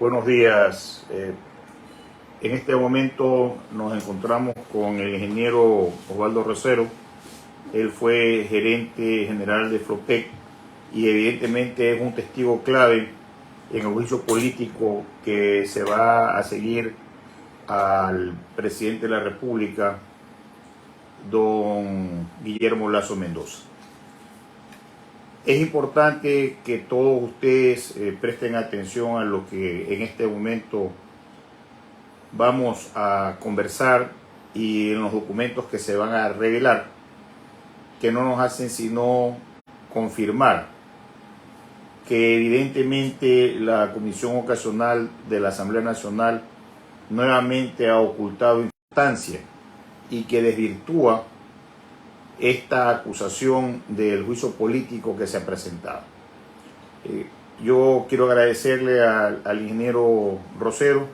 Buenos días. En este momento nos encontramos con el ingeniero Osvaldo Rosero. Él fue gerente general de Flopec y evidentemente es un testigo clave en el juicio político que se va a seguir al presidente de la República, don Guillermo Lasso Mendoza. Es importante que todos ustedes presten atención a lo que en este momento vamos a conversar y en los documentos que se van a revelar, que no nos hacen sino confirmar que evidentemente la Comisión Ocasional de la Asamblea Nacional nuevamente ha ocultado instancia y que desvirtúa esta acusación del juicio político que se ha presentado. Yo quiero agradecerle al ingeniero Rosero.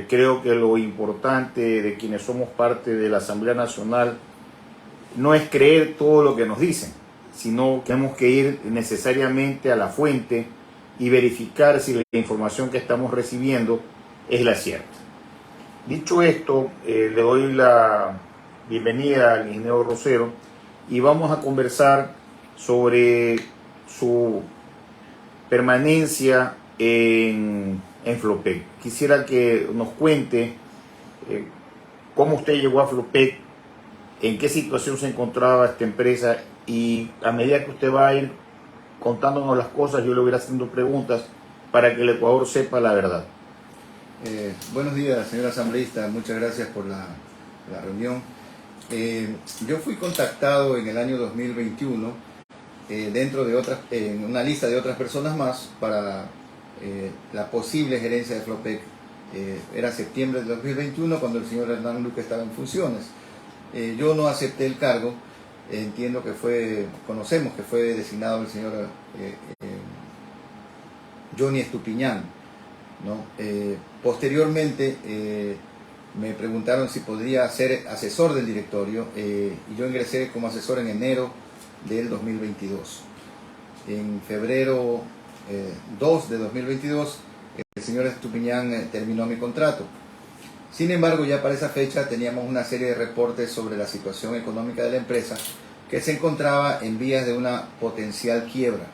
Creo que lo importante de quienes somos parte de la Asamblea Nacional no es creer todo lo que nos dicen, sino que tenemos que ir necesariamente a la fuente y verificar si la información que estamos recibiendo es la cierta. Dicho esto, le doy la bienvenida al ingeniero Rosero y vamos a conversar sobre su permanencia en Flopec. Quisiera que nos cuente cómo usted llegó a Flopec, en qué situación se encontraba esta empresa, y a medida que usted va a ir contándonos las cosas, yo le voy a ir haciendo preguntas para que el Ecuador sepa la verdad. Buenos días, señor asambleísta, muchas gracias por la reunión. Yo fui contactado en el año 2021 dentro de en una lista de otras personas más para la posible gerencia de Flopec. Era septiembre de 2021 cuando el señor Hernán Luque estaba en funciones. Yo no acepté el cargo. Entiendo que conocemos que fue designado el señor Johnny Estupiñán, ¿no? Posteriormente me preguntaron si podría ser asesor del directorio y yo ingresé como asesor en enero del 2022. En febrero 2 de 2022 el señor Estupiñán terminó mi contrato. Sin embargo, ya para esa fecha teníamos una serie de reportes sobre la situación económica de la empresa que se encontraba en vías de una potencial quiebra,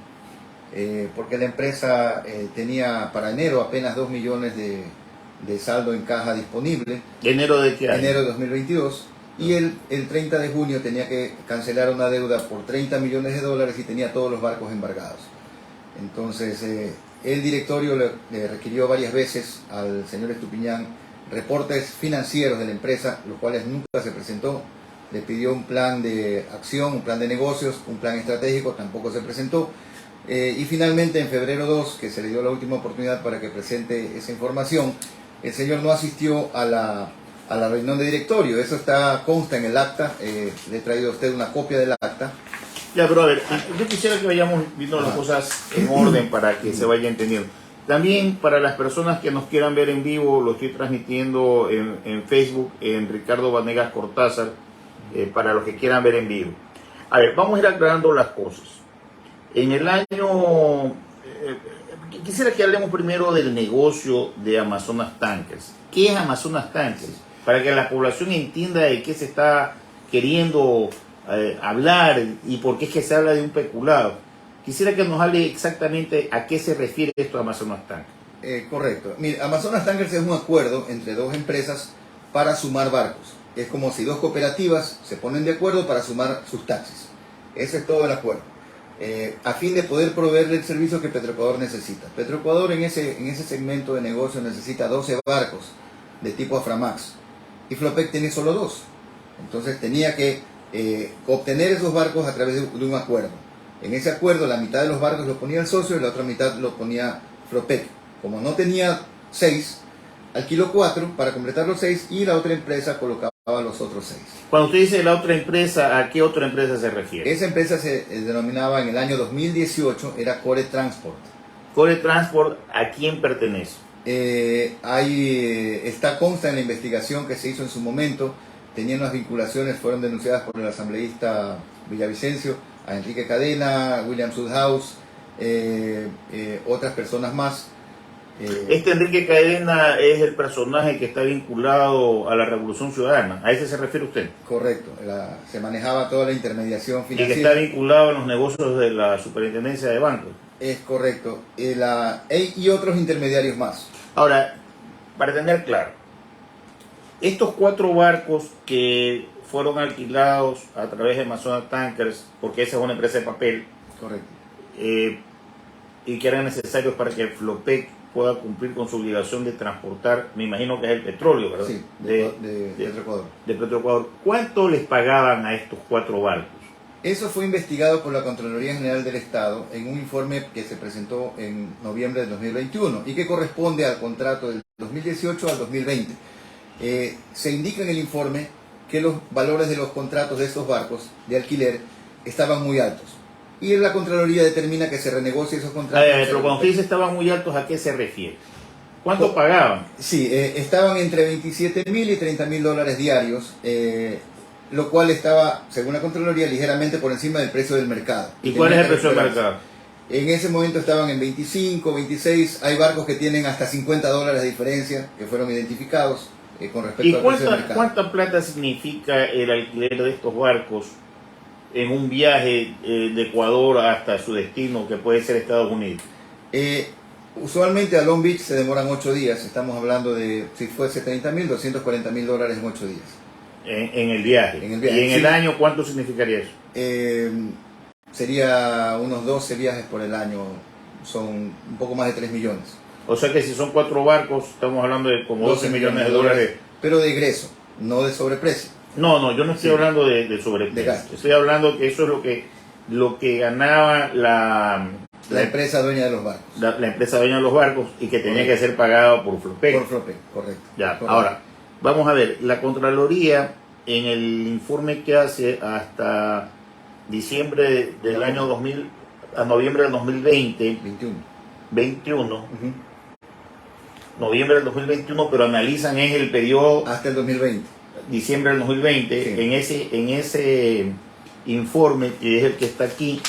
porque la empresa tenía para enero apenas 2 millones de saldo en caja disponible. ¿Enero de qué año? Enero de 2022. Y el 30 de junio tenía que cancelar una deuda por 30 millones de dólares y tenía todos los barcos embargados. Entonces, el directorio le requirió varias veces al señor Estupiñán reportes financieros de la empresa, los cuales nunca se presentó. Le pidió un plan de acción, un plan de negocios, un plan estratégico, tampoco se presentó. Y finalmente, en febrero 2, que se le dio la última oportunidad para que presente esa información, el señor no asistió a la reunión de directorio. Eso consta en el acta. Le he traído a usted una copia del acta. Ya, pero a ver, yo quisiera que vayamos viendo las cosas en orden para que se vaya entendiendo. También para las personas que nos quieran ver en vivo, lo estoy transmitiendo en Facebook, en Ricardo Vanegas Cortázar, para los que quieran ver en vivo. A ver, vamos a ir aclarando las cosas. En el año... quisiera que hablemos primero del negocio de Amazonas Tankers. ¿Qué es Amazonas Tankers? Para que la población entienda de qué se está queriendo hablar y por qué es que se habla de un peculado. Quisiera que nos hable exactamente a qué se refiere esto de Amazonas Tankers. Correcto. Mire, Amazonas Tankers es un acuerdo entre dos empresas para sumar barcos. Es como si dos cooperativas se ponen de acuerdo para sumar sus taxis. Ese es todo el acuerdo. A fin de poder proveerle el servicio que Petroecuador necesita. Petroecuador en ese segmento de negocio necesita 12 barcos de tipo Aframax. Y Flopec tiene solo 2. Entonces tenía que obtener esos barcos a través de un acuerdo. En ese acuerdo la mitad de los barcos lo ponía el socio y la otra mitad lo ponía Flopec. Como no tenía 6, alquiló 4 para completar los 6 y la otra empresa colocaba los otros 6. Cuando usted dice la otra empresa, ¿a qué otra empresa se refiere? Esa empresa se denominaba en el año 2018, era Core Transport. Core Transport, ¿a quién pertenece? Consta en la investigación que se hizo en su momento. Tenía unas vinculaciones, fueron denunciadas por el asambleísta Villavicencio, a Enrique Cadena, William Sudhaus, otras personas más. Este Enrique Cadena es el personaje que está vinculado a la Revolución Ciudadana. ¿A ese se refiere usted? Correcto. Se manejaba toda la intermediación Y que financiera. está vinculado a los negocios de la Superintendencia de Bancos. Es correcto. Y otros intermediarios más. Ahora, para tener claro, estos 4 barcos que fueron alquilados a través de Amazonas Tankers, porque esa es una empresa de papel, Correcto. y que eran necesarios para que Flopec pueda cumplir con su obligación de transportar, me imagino que es el petróleo, ¿verdad? Sí, de Petroecuador. de Petroecuador. ¿Cuánto les pagaban a estos 4 barcos? Eso fue investigado por la Contraloría General del Estado en un informe que se presentó en noviembre del 2021 y que corresponde al contrato del 2018 al 2020. Se indica en el informe que los valores de los contratos de estos barcos de alquiler estaban muy altos. Y la Contraloría determina que se renegocie esos contratos. Pero cuando usted dice estaban muy altos, ¿a qué se refiere? ¿Cuánto pagaban? Sí, estaban entre 27.000 y 30.000 dólares diarios, lo cual estaba, según la Contraloría, ligeramente por encima del precio del mercado. ¿Y cuál es el precio del mercado? En ese momento estaban en 25, 26, hay barcos que tienen hasta 50 dólares de diferencia, que fueron identificados con respecto ¿Y al precio del mercado. cuánta plata significa el alquiler de estos barcos en un viaje de Ecuador hasta su destino, que puede ser Estados Unidos? Usualmente a Long Beach se demoran 8 días, estamos hablando de, si fuese 30.000, 240.000 dólares en 8 días. En el viaje. En el viaje, ¿Y en sí. el año cuánto significaría eso? Sería unos 12 viajes por el año, son un poco más de 3 millones. O sea que si son 4 barcos, estamos hablando de como 12 millones de dólares. Pero de ingreso, no de sobreprecio. No, yo no estoy hablando de sobreprecio. De gasto. Estoy hablando que eso es lo que ganaba La empresa dueña de los barcos. la empresa dueña de los barcos y que tenía que ser pagado por Flopec. Por Flopec, correcto. Ya, Correcto. ahora, vamos a ver, la Contraloría en el informe que hace hasta diciembre del año 2000 a noviembre del 2020, 21. Ujú. noviembre del 2021, pero analizan es el periodo Hasta el 2020. diciembre del 2020, Sí. en ese informe que es el que está aquí,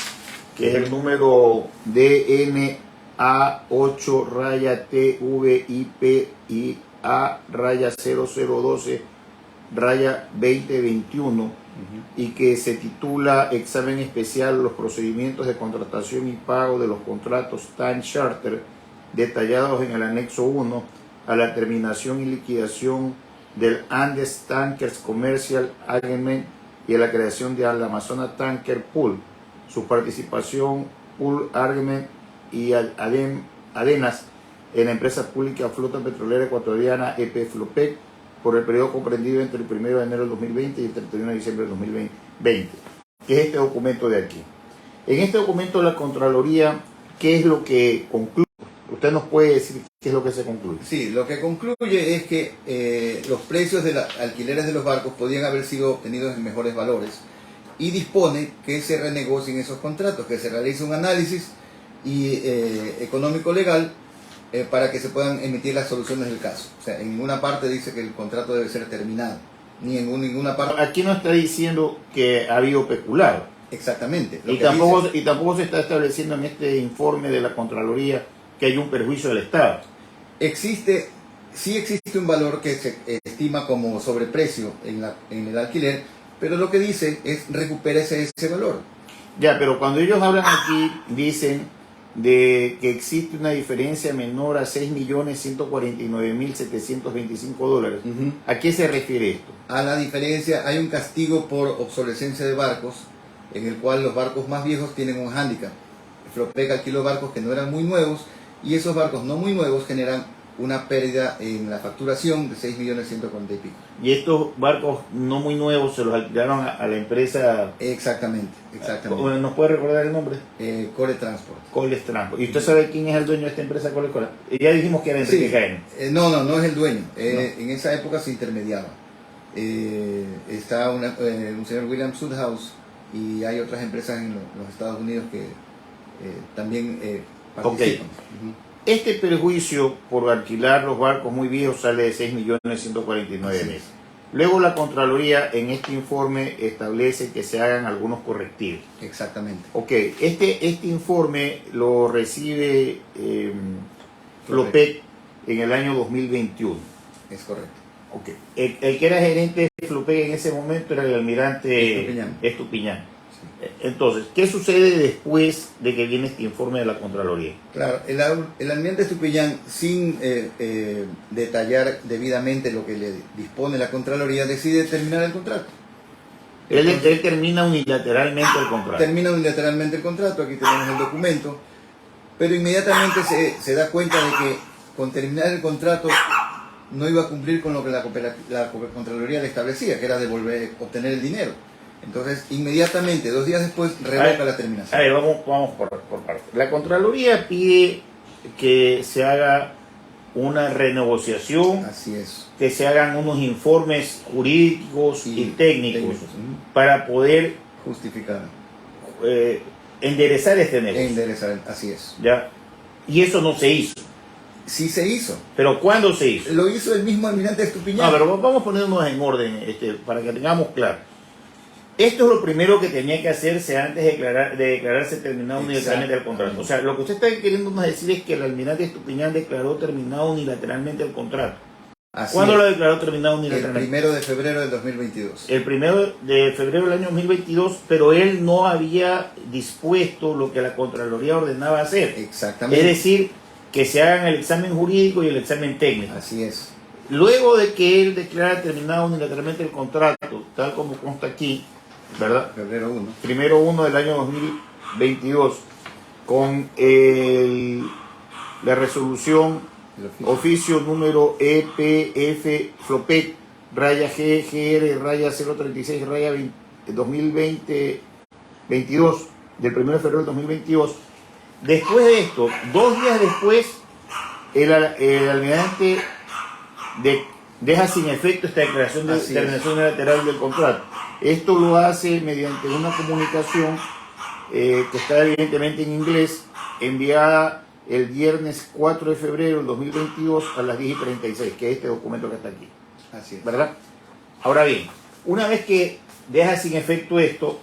que es el número DNA8 raya TVIPIA raya 0012 raya 2021 y que se titula Examen Especial los procedimientos de contratación y pago de los contratos Time Charter detallados en el anexo 1 a la terminación y liquidación del Andes Tankers Commercial Agreement y a la creación de la Amazonas Tanker Pool, su participación Pool Agreement y Adenas en la empresa pública Flota Petrolera Ecuatoriana EP Flopec por el periodo comprendido entre el 1 de enero del 2020 y el 31 de diciembre del 2020, que es este documento de aquí. En este documento la Contraloría, ¿qué es lo que concluye? ¿Usted nos puede decir qué es lo que se concluye? Sí, lo que concluye es que los precios de los alquileres de los barcos podían haber sido obtenidos en mejores valores y dispone que se renegocien esos contratos, que se realice un análisis económico legal para que se puedan emitir las soluciones del caso. O sea, en ninguna parte dice que el contrato debe ser terminado, ni en ninguna parte. Aquí no está diciendo que ha habido peculado. Exactamente. Y tampoco se está estableciendo en este informe de la Contraloría que hay un perjuicio del Estado. Sí existe un valor que se estima como sobreprecio en el alquiler, pero lo que dice es recupérese ese valor. Ya, pero cuando ellos hablan aquí, dicen de que existe una diferencia menor a 6.149.725 dólares. ¿A qué se refiere esto? A la diferencia, hay un castigo por obsolescencia de barcos, en el cual los barcos más viejos tienen un hándicap. Flopec alquiló barcos que no eran muy nuevos, y esos barcos no muy nuevos generan una pérdida en la facturación de 6.140.000 y pico. Y estos barcos no muy nuevos se los alquilaron a la empresa. Exactamente. ¿Nos puede recordar el nombre? Core Transport. Coles Transport. ¿Y usted sabe quién es el dueño de esta empresa Coles Transport? Ya dijimos que era Enrique Cadena. No es el dueño. En esa época se intermediaba. Está un señor William Sudhouse y hay otras empresas en los Estados Unidos que también participan. Este perjuicio por alquilar los barcos muy viejos sale de 6.149.000. Luego la Contraloría en este informe establece que se hagan algunos correctivos. Exactamente. Este informe lo recibe Flopec en el año 2021. Es correcto. Okay. El que era gerente de Flopec en ese momento era el almirante Estupiñán. Sí. Entonces, ¿qué sucede después de que viene este informe de la Contraloría? Claro, el almirante Estupiñán, sin detallar debidamente lo que le dispone la Contraloría, decide terminar el contrato. Él termina unilateralmente el contrato. Termina unilateralmente el contrato, aquí tenemos el documento, pero inmediatamente se da cuenta de que con terminar el contrato no iba a cumplir con lo que la Contraloría le establecía, que era obtener el dinero. Entonces, inmediatamente, 2 días después, revoca la terminación. A ver, vamos por partes. La Contraloría pide que se haga una renegociación, Así es. que se hagan unos informes jurídicos y técnicos para poder justificar, enderezar este negocio. Enderezar, así es. ¿Ya? Y eso no se hizo. Sí se hizo. ¿Pero cuándo se hizo? Lo hizo el mismo almirante Estupiñán. No, pero vamos poniéndonos en orden para que tengamos claro. Esto es lo primero que tenía que hacerse antes de declararse terminado unilateralmente el contrato. O sea, lo que usted está queriendo decir es que el almirante Estupiñán declaró terminado unilateralmente el contrato. ¿Cuándo lo declaró terminado unilateralmente? El 1 de febrero del 2022. El 1 de febrero del año 2022, pero él no había dispuesto lo que la Contraloría ordenaba hacer. Exactamente. Es decir, que se hagan el examen jurídico y el examen técnico. Así es. Luego de que él declara terminado unilateralmente el contrato, tal como consta aquí, ¿verdad? Febrero 1. Primero 1 del año 2022, con la resolución oficio número EPF Flopec raya GGR raya 036 raya 2020 22 del 1 de febrero del 2022. Después de esto, 2 días después, el almirante deja sin efecto esta declaración de terminación unilateral del contrato. Esto lo hace mediante una comunicación que está evidentemente en inglés, enviada el viernes 4 de febrero del 2022 a las 10:36, que es este documento que está aquí. Así es. ¿Verdad? Ahora bien, una vez que deja sin efecto esto,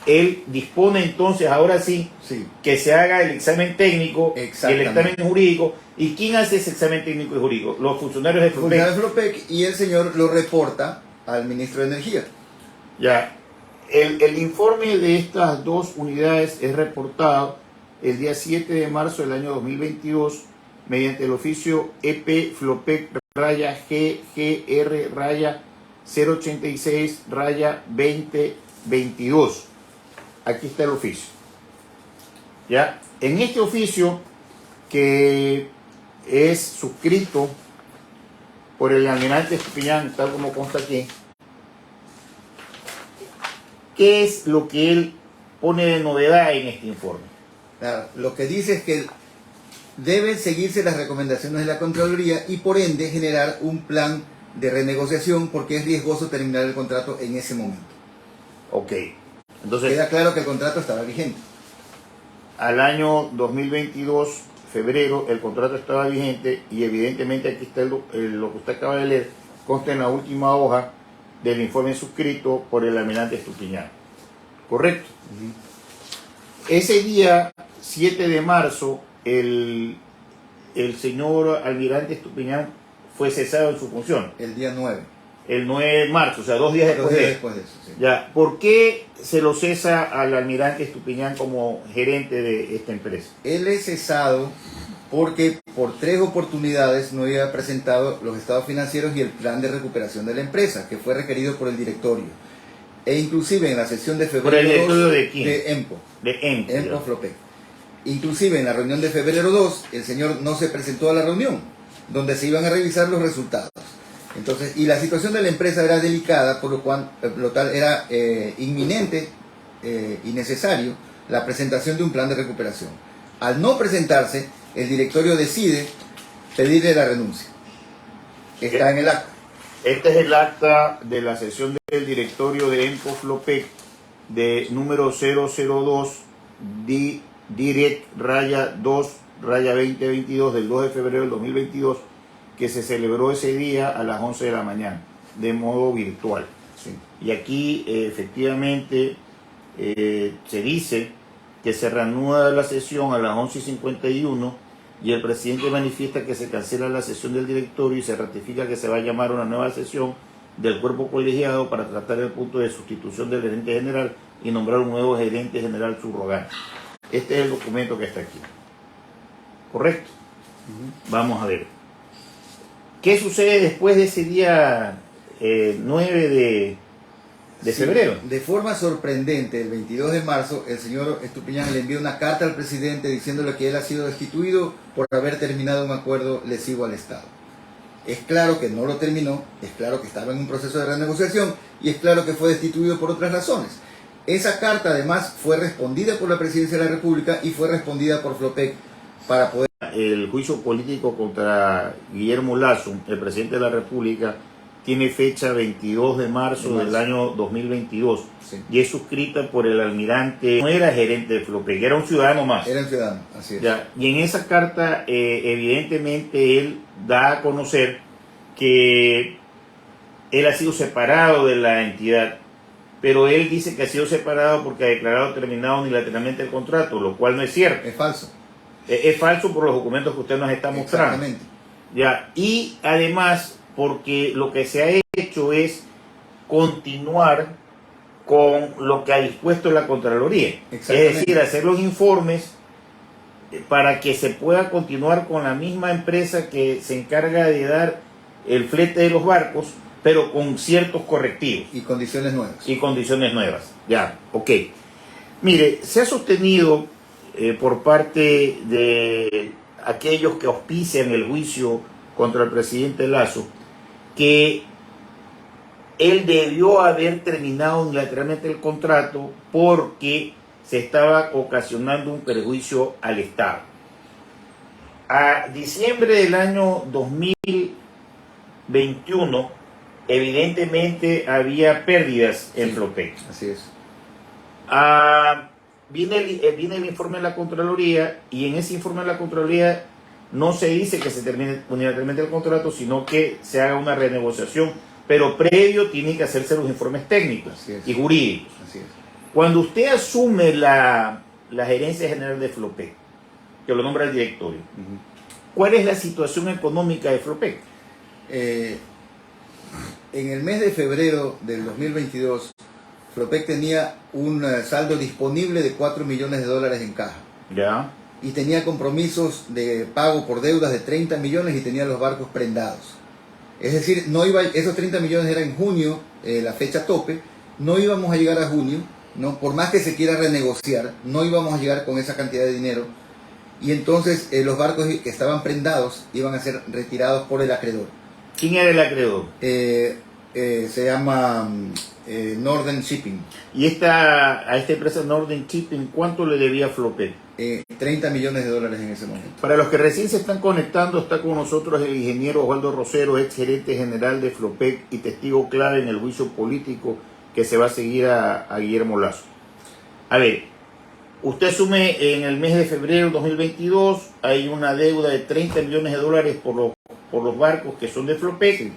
él dispone entonces, ahora sí, que se haga el examen técnico y el examen jurídico. ¿Y quién hace ese examen técnico y jurídico? Los funcionarios de Flopec. Y el señor lo reporta al ministro de Energía. Ya, el informe de estas dos unidades es reportado el día 7 de marzo del año 2022 mediante el oficio EP Flopec raya GGR raya 086 raya 2022. Aquí está el oficio. ¿Ya? En este oficio, que es suscrito por el almirante Estupiñán, tal como consta aquí, ¿qué es lo que él pone de novedad en este informe? Claro, lo que dice es que deben seguirse las recomendaciones de la Contraloría y por ende generar un plan de renegociación porque es riesgoso terminar el contrato en ese momento. Ok. Entonces, queda claro que el contrato estaba vigente. Al año 2022, febrero, el contrato estaba vigente y evidentemente aquí está lo que usted acaba de leer, consta en la última hoja del informe suscrito por el almirante Estupiñán. ¿Correcto? Ese día, 7 de marzo, el señor almirante Estupiñán fue cesado en su función. El día 9. El 9 de marzo, o sea, 2 días después de eso. Sí. Ya, ¿por qué se lo cesa al almirante Estupiñán como gerente de esta empresa? Él es cesado porque por 3 oportunidades no había presentado los estados financieros y el plan de recuperación de la empresa, que fue requerido por el directorio. E inclusive en la sesión de febrero... ¿Por el directorio de quién? De EMPO. De EMPO. EMPO Flopec. Inclusive en la reunión de febrero 2, el señor no se presentó a la reunión, donde se iban a revisar los resultados. Entonces, y la situación de la empresa era delicada, por lo tal era inminente y necesario la presentación de un plan de recuperación. Al no presentarse, el directorio decide pedirle la renuncia. Está en el acta. Este es el acta de la sesión del directorio de EMPO Flopec de número 002 Direct raya 2 raya 2022 del 2 de febrero del 2022, que se celebró ese día a las 11 de la mañana, de modo virtual. Sí. Y aquí efectivamente se dice que se reanuda la sesión a las 11:51 y el presidente manifiesta que se cancela la sesión del directorio y se ratifica que se va a llamar una nueva sesión del cuerpo colegiado para tratar el punto de sustitución del gerente general y nombrar un nuevo gerente general subrogante. Este es el documento que está aquí. ¿Correcto? Vamos a ver. ¿Qué sucede después de ese día 9 de febrero? De forma sorprendente, el 22 de marzo, el señor Estupiñán le envió una carta al presidente diciéndole que él ha sido destituido por haber terminado un acuerdo lesivo al Estado. Es claro que no lo terminó, es claro que estaba en un proceso de renegociación y es claro que fue destituido por otras razones. Esa carta además fue respondida por la Presidencia de la República y fue respondida por Flopec para poder... El juicio político contra Guillermo Lasso, el presidente de la República, tiene fecha 22 de marzo del año 2022 Sí. y es suscrita por el almirante, no era gerente de Flopec, era un ciudadano más. Era un ciudadano, así es. Ya, y en esa carta evidentemente él da a conocer que él ha sido separado de la entidad, pero él dice que ha sido separado porque ha declarado terminado unilateralmente el contrato, lo cual no es cierto. Es falso. Es falso por los documentos que usted nos está mostrando. Exactamente. Ya, y además porque lo que se ha hecho es continuar con lo que ha dispuesto la Contraloría. Es decir, hacer los informes para que se pueda continuar con la misma empresa que se encarga de dar el flete de los barcos, pero con ciertos correctivos. Y condiciones nuevas. Y condiciones nuevas. Ya, ok. Mire, se ha sostenido por parte de aquellos que auspician el juicio contra el presidente Lasso que él debió haber terminado unilateralmente el contrato porque se estaba ocasionando un perjuicio al Estado. A diciembre del año 2021, evidentemente había pérdidas en Flopec. Así es. Viene el informe de la Contraloría y en ese informe de la Contraloría no se dice que se termine unilateralmente el contrato, sino que se haga una renegociación, pero previo tienen que hacerse los informes técnicos y jurídicos. Así es. Cuando usted asume la gerencia general de Flopec, que lo nombra el directorio, ¿cuál es la situación económica de Flopec? En el mes de febrero del 2022, Flopec tenía un saldo disponible de $4 millones en caja. Ya. Y tenía compromisos de pago por deudas de 30 millones y tenía los barcos prendados. Es decir, esos 30 millones era en junio, la fecha tope, no íbamos a llegar a junio, ¿no? Por más que se quiera renegociar, no íbamos a llegar con esa cantidad de dinero. Y entonces los barcos que estaban prendados iban a ser retirados por el acreedor. ¿Quién era el acreedor? Se llama Northern Shipping. ¿Y a esta empresa Northern Shipping cuánto le debía Flopec? 30 millones de dólares en ese momento. Para los que recién se están conectando, está con nosotros el ingeniero Osvaldo Rosero, ex gerente general de Flopec y testigo clave en el juicio político que se va a seguir a Guillermo Lasso. A ver, usted asume en el mes de febrero de 2022, hay una deuda de 30 millones de dólares por los barcos que son de Flopec. Sí.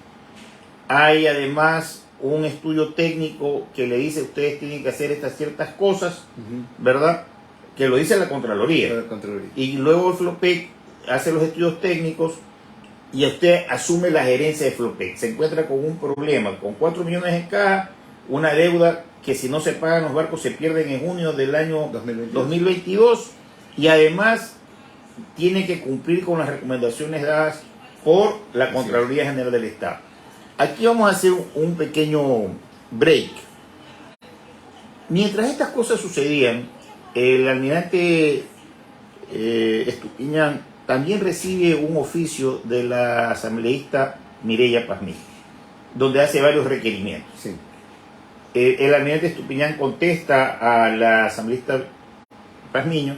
Hay además un estudio técnico que le dice ustedes tienen que hacer estas ciertas cosas, ¿verdad? Que lo dice la Contraloría. Y luego el Flopec hace los estudios técnicos y usted asume la gerencia de Flopec. Se encuentra con un problema, con 4 millones en caja, una deuda que si no se pagan los barcos se pierden en junio del año 2022 y además tiene que cumplir con las recomendaciones dadas por la Contraloría General del Estado. Aquí vamos a hacer un pequeño break. Mientras estas cosas sucedían, el almirante Estupiñán también recibe un oficio de la asambleísta Mireya Pazmiño, donde hace varios requerimientos. Sí. El almirante Estupiñán contesta a la asambleísta Pazmiño,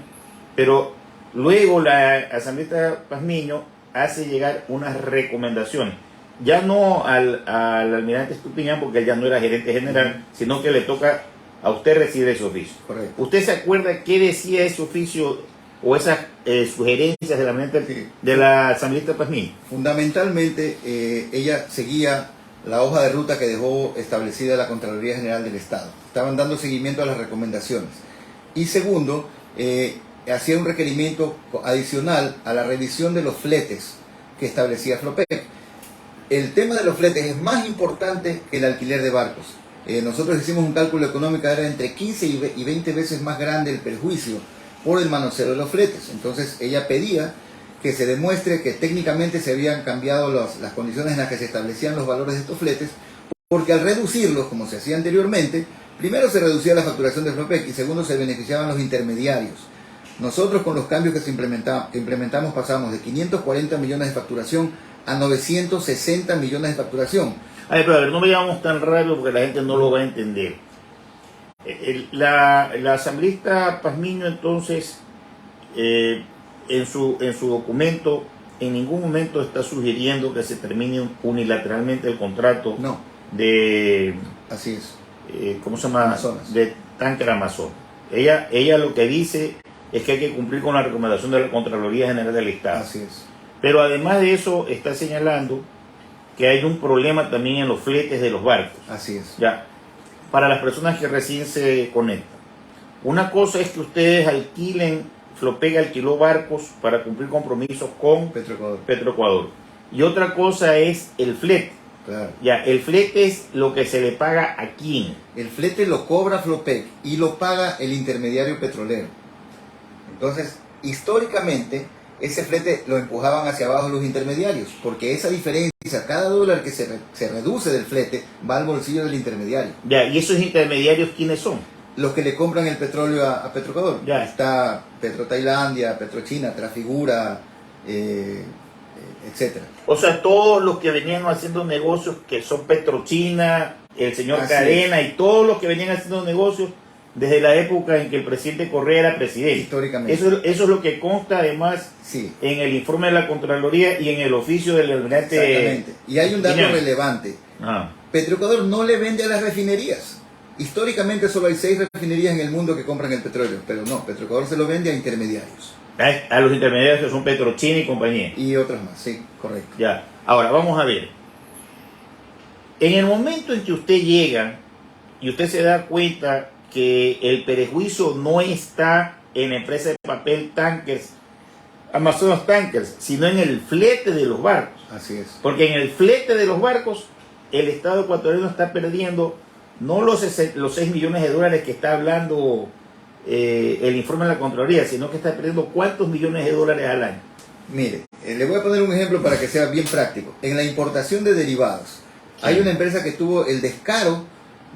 pero luego la asambleísta Pazmiño hace llegar unas recomendaciones. Ya no al almirante Estupiñán, porque él ya no era gerente general, sino que le toca a usted recibir ese oficio. Correcto. ¿Usted se acuerda qué decía ese oficio o esas sugerencias de la asambleísta Pazmiño? Fundamentalmente, ella seguía la hoja de ruta que dejó establecida la Contraloría General del Estado. Estaban dando seguimiento a las recomendaciones. Y segundo, hacía un requerimiento adicional a la revisión de los fletes que establecía Flopec. El tema de los fletes es más importante que el alquiler de barcos. Nosotros hicimos un cálculo económico, era entre 15 y 20 veces más grande el perjuicio por el manoseo de los fletes. Entonces ella pedía que se demuestre que técnicamente se habían cambiado las condiciones en las que se establecían los valores de estos fletes, porque al reducirlos, como se hacía anteriormente, primero se reducía la facturación de Flopec y segundo se beneficiaban los intermediarios. Nosotros con los cambios que implementamos pasamos de 540 millones de facturación a 960 millones de facturación. Pero a ver, no vayamos tan rápido porque la gente no lo va a entender. La asambleísta Pazmiño entonces, en su documento, en ningún momento está sugiriendo que se termine unilateralmente el contrato No. de... Así es. ¿Cómo se llama? Amazonas. De Tanker Amazon. Ella lo que dice es que hay que cumplir con la recomendación de la Contraloría General del Estado. Así es. Pero además de eso está señalando que hay un problema también en los fletes de los barcos. Así es. Ya, para las personas que recién se conectan. Una cosa es que ustedes alquilen, Flopec alquiló barcos para cumplir compromisos con Petroecuador. Petroecuador. Y otra cosa es el flete. Claro. Ya, el flete es lo que se le paga a quién. El flete lo cobra Flopec y lo paga el intermediario petrolero. Entonces, históricamente, ese flete lo empujaban hacia abajo los intermediarios, porque esa diferencia, cada dólar que se reduce del flete, va al bolsillo del intermediario. Ya, ¿y esos intermediarios quiénes son? Los que le compran el petróleo a Petroecuador. Ya. Está PetroTailandia, PetroChina, Trafigura, etcétera. O sea, todos los que venían haciendo negocios, que son Petrochina, el señor Así Cadena y todos los que venían haciendo negocios desde la época en que el presidente Correa era presidente. Históricamente. Eso es lo que consta además Sí. en el informe de la Contraloría y en el oficio del almirante. Exactamente. Y hay un dato Piñán. relevante. Ah, Petroecuador no le vende a las refinerías. Históricamente solo hay 6 refinerías en el mundo que compran el petróleo, pero no, Petroecuador se lo vende a intermediarios. a los intermediarios que son Petrochina y compañía. Y otras más, sí, correcto. Ya. Ahora, vamos a ver. En el momento en que usted llega y usted se da cuenta que el perjuicio no está en la empresa de papel Tankers, Amazonas Tankers, sino en el flete de los barcos. Así es. Porque en el flete de los barcos, el Estado ecuatoriano está perdiendo no los 6 millones de dólares que está hablando el informe de la Contraloría, sino que está perdiendo ¿cuántos millones de dólares al año? Mire, le voy a poner un ejemplo para que sea bien práctico. En la importación de derivados, hay una empresa que tuvo el descaro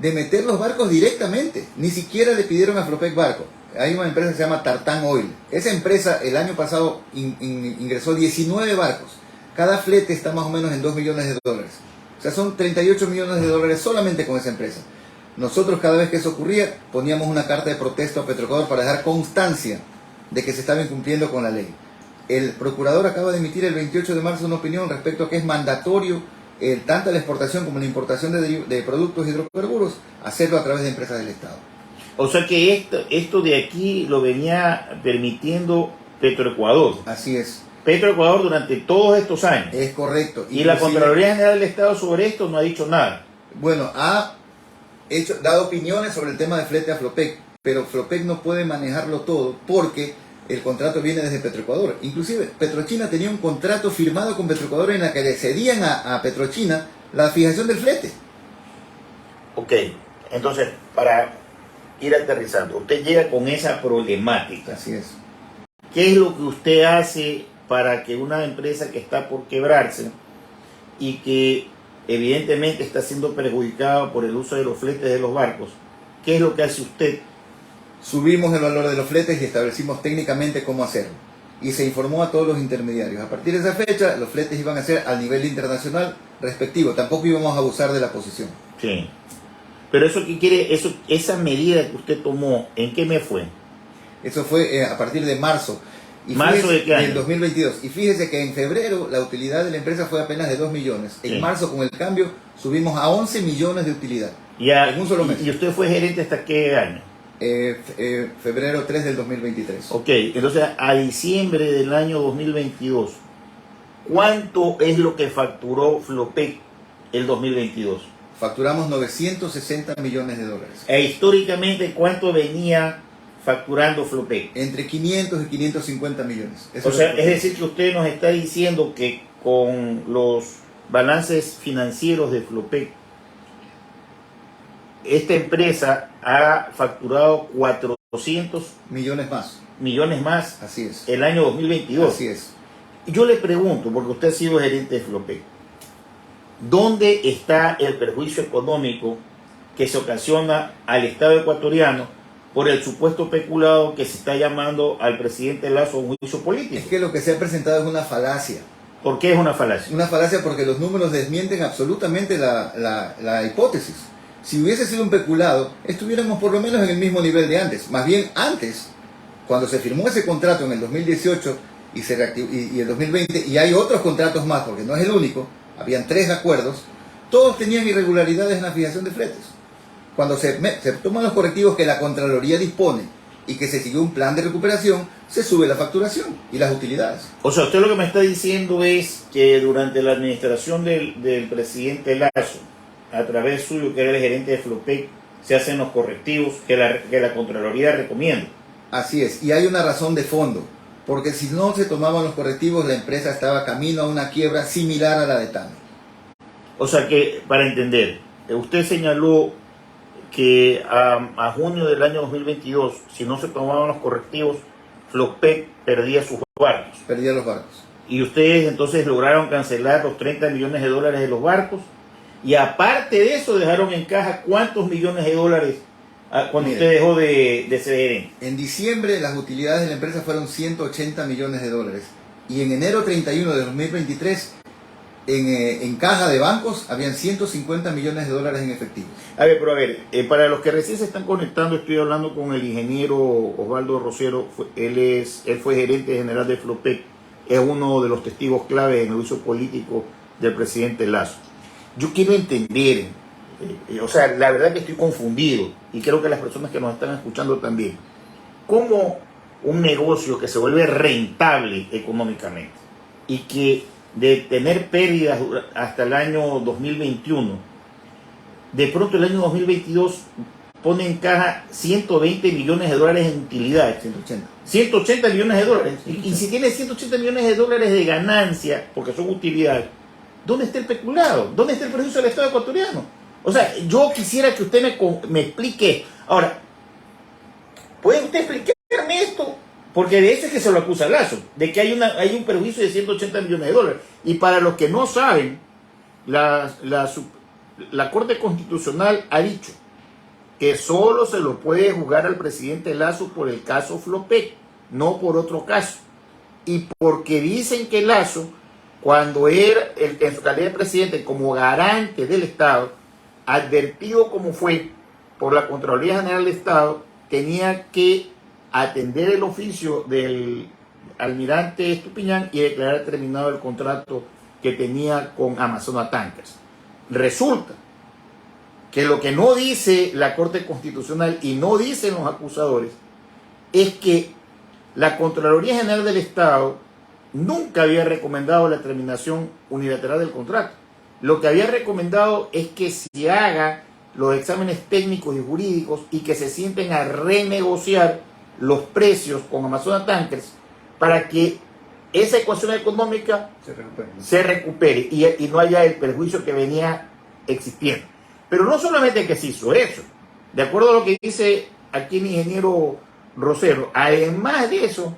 de meter los barcos directamente. Ni siquiera le pidieron a Flopec barco. Hay una empresa que se llama Tartan Oil. Esa empresa el año pasado ingresó 19 barcos. Cada flete está más o menos en 2 millones de dólares. O sea, son 38 millones de dólares solamente con esa empresa. Nosotros cada vez que eso ocurría poníamos una carta de protesta a Petroecuador para dejar constancia de que se estaba incumpliendo con la ley. El procurador acaba de emitir el 28 de marzo una opinión respecto a que es mandatorio tanto la exportación como la importación de productos hidrocarburos, hacerlo a través de empresas del Estado. O sea que esto de aquí lo venía permitiendo Petroecuador. Así es. Petroecuador durante todos estos años. Es correcto. Y la Contraloría General del Estado sobre esto no ha dicho nada. Bueno, ha dado opiniones sobre el tema de flete a Flopec, pero Flopec no puede manejarlo todo porque el contrato viene desde Petroecuador. Inclusive Petrochina tenía un contrato firmado con Petroecuador en la que le cedían a Petrochina la fijación del flete. Ok, entonces para ir aterrizando, usted llega con esa problemática. Así es. ¿Qué es lo que usted hace para que una empresa que está por quebrarse y que evidentemente está siendo perjudicada por el uso de los fletes de los barcos, qué es lo que hace usted? Subimos el valor de los fletes y establecimos técnicamente cómo hacerlo. Y se informó a todos los intermediarios. A partir de esa fecha, los fletes iban a ser al nivel internacional respectivo. Tampoco íbamos a abusar de la posición. Sí. Pero eso que quiere, esa medida que usted tomó, ¿en qué mes fue? Eso fue a partir de marzo. Y ¿Marzo de qué año? Del 2022. Y fíjese que en febrero la utilidad de la empresa fue apenas de 2 millones. En Sí. marzo, con el cambio, subimos a 11 millones de utilidad. Ya, en un solo mes. ¿Y usted fue gerente hasta qué año? Febrero 3 del 2023. Ok, entonces a diciembre del año 2022, ¿cuánto es lo que facturó Flopec el 2022? Facturamos 960 millones de dólares. E históricamente, ¿cuánto venía facturando Flopec. Entre 500 y 550 millones. O sea, es decir que usted nos está diciendo que con los balances financieros de Flopec, esta empresa ha facturado 400 millones más. millones más. Así es. El año 2022. Así es. Yo le pregunto, porque usted ha sido gerente de Flopec, ¿dónde está el perjuicio económico que se ocasiona al Estado ecuatoriano por el supuesto peculado que se está llamando al presidente Lazo a un juicio político? Es que lo que se ha presentado es una falacia. ¿Por qué es una falacia? Una falacia porque los números desmienten absolutamente la hipótesis. Si hubiese sido un peculado, estuviéramos por lo menos en el mismo nivel de antes. Más bien antes, cuando se firmó ese contrato en el 2018 y el 2020, y hay otros contratos más, porque no es el único, habían 3 acuerdos, todos tenían irregularidades en la fijación de fletes. Cuando se toman los correctivos que la Contraloría dispone y que se siguió un plan de recuperación, se sube la facturación y las utilidades. O sea, usted lo que me está diciendo es que durante la administración del presidente Lazo, a través suyo, que era el gerente de Flopec, se hacen los correctivos que la Contraloría recomienda. Así es, y hay una razón de fondo, porque si no se tomaban los correctivos, la empresa estaba camino a una quiebra similar a la de TAN. O sea que, para entender, usted señaló que a junio del año 2022, si no se tomaban los correctivos, Flopec perdía sus barcos. Perdía los barcos. Y ustedes entonces lograron cancelar los 30 millones de dólares de los barcos. Y aparte de eso, dejaron en caja ¿cuántos millones de dólares cuando usted dejó de ser gerente? En diciembre las utilidades de la empresa fueron 180 millones de dólares. Y en enero 31 de 2023, en caja de bancos, habían 150 millones de dólares en efectivo. A ver, para los que recién se están conectando, estoy hablando con el ingeniero Osvaldo Rosero. Él fue gerente general de Flopec. Es uno de los testigos clave en el juicio político del presidente Lazo. Yo quiero entender, o sea, la verdad que estoy confundido, y creo que las personas que nos están escuchando también, cómo un negocio que se vuelve rentable económicamente y que de tener pérdidas hasta el año 2021, de pronto el año 2022 pone en caja 120 millones de dólares en utilidades. 180 millones de dólares. Y si tiene 180 millones de dólares de ganancia, porque son utilidades, ¿dónde está el peculado? ¿Dónde está el perjuicio del Estado ecuatoriano? O sea, yo quisiera que usted me explique. Ahora, ¿puede usted explicarme esto? Porque de eso es que se lo acusa Lazo, de que hay un perjuicio de 180 millones de dólares. Y para los que no saben, la Corte Constitucional ha dicho que solo se lo puede juzgar al presidente Lazo por el caso Flopec, no por otro caso. Y porque dicen que Lazo, cuando era en su calidad de presidente como garante del Estado, advertido como fue por la Contraloría General del Estado, tenía que atender el oficio del almirante Estupiñán y declarar terminado el contrato que tenía con Amazonas Tankers. Resulta que lo que no dice la Corte Constitucional y no dicen los acusadores es que la Contraloría General del Estado nunca había recomendado la terminación unilateral del contrato. Lo que había recomendado es que se haga los exámenes técnicos y jurídicos y que se sienten a renegociar los precios con Amazonas Tankers para que esa ecuación económica se recupere y no haya el perjuicio que venía existiendo. Pero no solamente que se hizo eso, de acuerdo a lo que dice aquí el ingeniero Rosero, además de eso,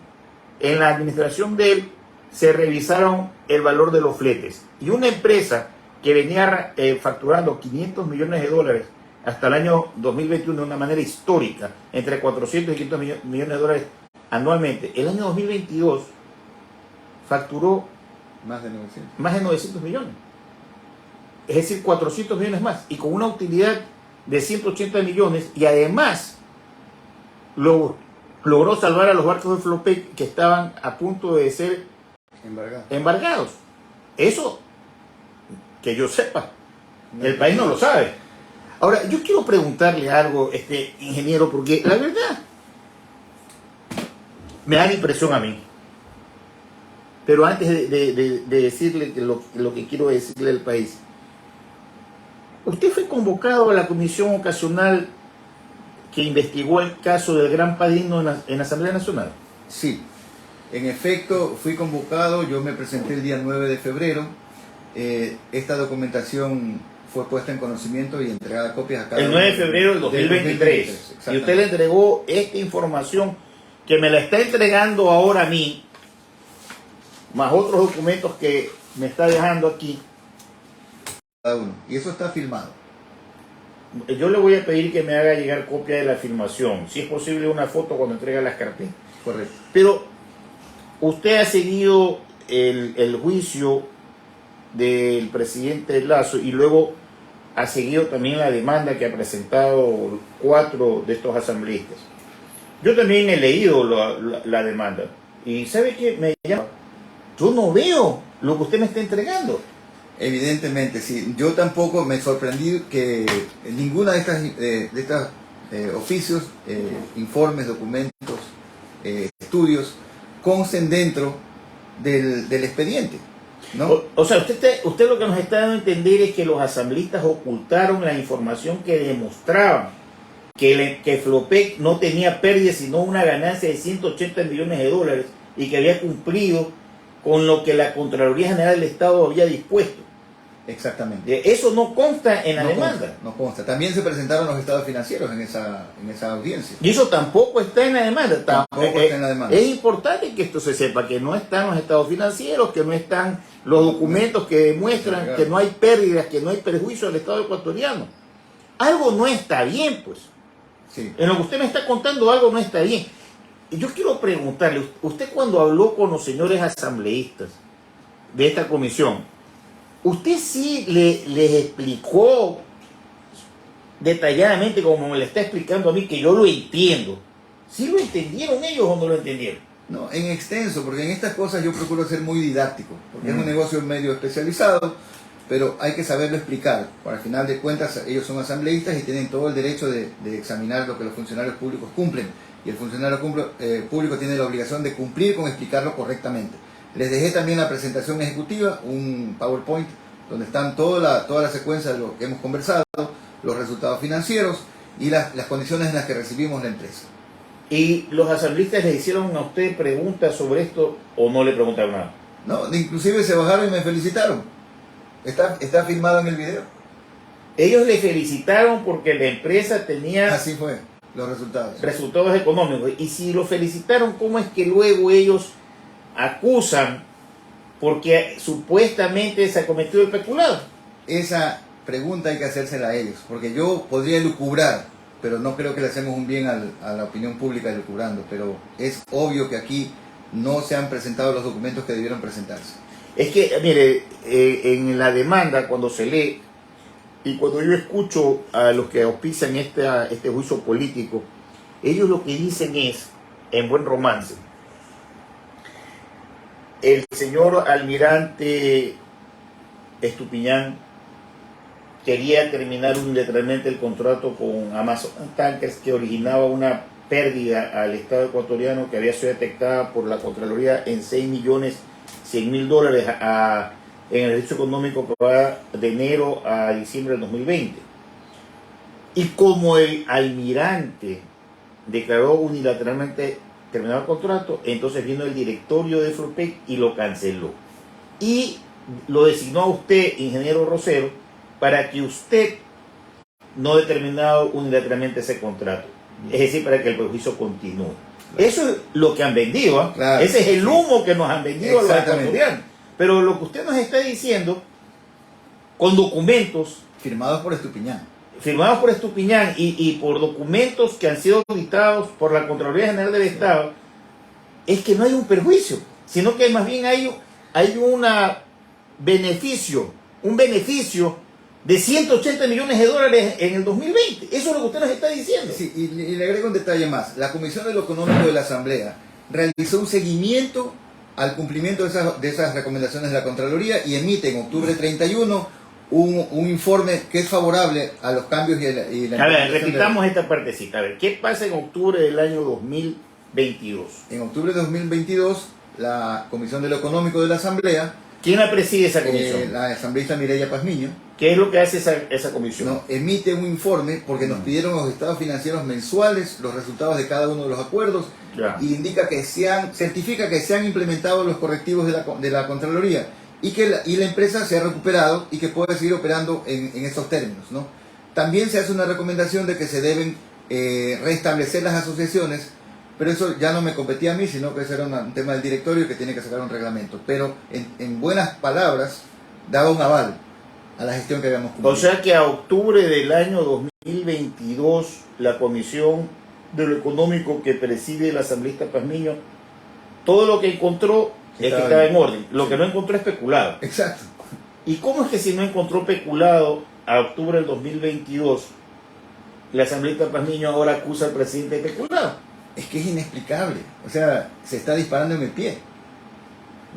en la administración de él se revisaron el valor de los fletes. Y una empresa que venía facturando 500 millones de dólares hasta el año 2021 de una manera histórica, entre 400 y 500 millones de dólares anualmente, el año 2022 facturó más de 900 millones. Es decir, 400 millones más, y con una utilidad de 180 millones, y además logró salvar a los barcos de Flopec que estaban a punto de ser embargados. Eso, que yo sepa, el país no lo sabe. Ahora, yo quiero preguntarle algo, ingeniero, porque la verdad me da la impresión a mí. Pero antes de decirle lo que quiero decirle al país, usted fue convocado a la comisión ocasional que investigó el caso del Gran Padrino en la Asamblea Nacional? Sí, en efecto fui convocado, yo me presenté el día 9 de febrero, esta documentación fue puesta en conocimiento y entregada a copias a cada El 9 de febrero del 2023. Y usted le entregó esta información que me la está entregando ahora a mí, más otros documentos que me está dejando aquí. Cada uno. Y eso está filmado. Yo le voy a pedir que me haga llegar copia de la filmación, si es posible una foto cuando entrega las carpetas. Correcto. Pero usted ha seguido el juicio del presidente Lasso y luego ha seguido también la demanda que ha presentado 4 de estos asambleístas. Yo también he leído la demanda y ¿sabe qué me llama? Yo no veo lo que usted me está entregando. Evidentemente, sí. Yo tampoco me sorprendí que ninguna de estas oficios, informes, documentos, estudios consten dentro del expediente, ¿no? O sea, usted lo que nos está dando a entender es que los asambleístas ocultaron la información que demostraban que Flopec no tenía pérdida sino una ganancia de 180 millones de dólares y que había cumplido con lo que la Contraloría General del Estado había dispuesto. Exactamente. Eso no consta en la demanda. No consta. También se presentaron los estados financieros en esa audiencia. Y eso tampoco está en la demanda. Tampoco está en la demanda. Es importante que esto se sepa, que no están los estados financieros, que no están los documentos que demuestran que no hay pérdidas, que no hay perjuicio al Estado ecuatoriano. Algo no está bien, pues. Sí. En lo que usted me está contando, algo no está bien. Y yo quiero preguntarle, usted cuando habló con los señores asambleístas de esta comisión, ¿usted sí les explicó detalladamente, como me lo está explicando a mí, que yo lo entiendo? ¿Sí lo entendieron ellos o no lo entendieron? No, en extenso, porque en estas cosas yo procuro ser muy didáctico, porque es un negocio medio especializado, pero hay que saberlo explicar. Al final de cuentas, ellos son asambleístas y tienen todo el derecho de examinar lo que los funcionarios públicos cumplen, y el funcionario público tiene la obligación de cumplir con explicarlo correctamente. Les dejé también la presentación ejecutiva, un PowerPoint, donde están toda la secuencia de lo que hemos conversado, los resultados financieros y las condiciones en las que recibimos la empresa. ¿Y los asambleístas le hicieron a usted preguntas sobre esto o no le preguntaron nada? No, inclusive se bajaron y me felicitaron. Está filmado en el video. Ellos le felicitaron porque la empresa tenía... Así fue, los resultados económicos. Y si lo felicitaron, ¿cómo es que luego ellos acusan porque supuestamente se ha cometido el peculado? Esa pregunta hay que hacérsela a ellos, porque yo podría lucubrar, pero no creo que le hacemos un bien a la opinión pública lucubrando, pero es obvio que aquí no se han presentado los documentos que debieron presentarse. Es que, mire, en la demanda, cuando se lee, y cuando yo escucho a los que auspician este juicio político, ellos lo que dicen es, en buen romance, el señor almirante Estupiñán quería terminar unilateralmente el contrato con Amazon Tankers que originaba una pérdida al Estado ecuatoriano que había sido detectada por la Contraloría en $6.100.000 en el derecho económico que va de enero a diciembre del 2020. Y como el almirante declaró unilateralmente terminado el contrato, entonces vino el directorio de Flopec y lo canceló. Y lo designó a usted, ingeniero Rosero, para que usted no determinado unilateralmente ese contrato. Es decir, para que el perjuicio continúe. Claro. Eso es lo que han vendido, ¿eh? Claro. Ese es el humo que nos han vendido a los ecuatorianos. Pero lo que usted nos está diciendo, con documentos... Firmados por Estupiñán. Firmados por Estupiñán y por documentos que han sido auditados por la Contraloría General del Estado, es que no hay un perjuicio, sino que más bien hay un beneficio de 180 millones de dólares en el 2020. Eso es lo que usted nos está diciendo. Sí, y le agrego un detalle más. La Comisión de lo Económico de la Asamblea realizó un seguimiento al cumplimiento de esas recomendaciones de la Contraloría y emite en octubre 31 un informe que es favorable a los cambios y la... A ver, repitamos esta partecita. A ver, ¿qué pasa en octubre del año 2022? En octubre de 2022, la Comisión de lo Económico de la Asamblea ¿Quién la preside esa comisión? La asambleísta Mireya Pazmiño. ¿Qué es lo que hace esa comisión? No, emite un informe porque nos pidieron los estados financieros mensuales, los resultados de cada uno de los acuerdos, Ya. y indica que certifica que se han implementado los correctivos de la Contraloría y que la empresa se ha recuperado y que puede seguir operando en esos términos, ¿no? También se hace una recomendación de que se deben restablecer las asociaciones, pero eso ya no me competía a mí, sino que ese era un tema del directorio que tiene que sacar un reglamento. Pero en buenas palabras daba un aval a la gestión que habíamos cumplido. O sea que a octubre del año 2022 la comisión de lo económico que preside el asambleísta Pazmiño, todo lo que encontró es que estaba en orden. Lo que no encontró es peculado. Exacto. ¿Y cómo es que si no encontró peculado a octubre del 2022, la asambleísta Pazmiño ahora acusa al presidente de peculado? Es que es inexplicable. O sea, se está disparando en el pie.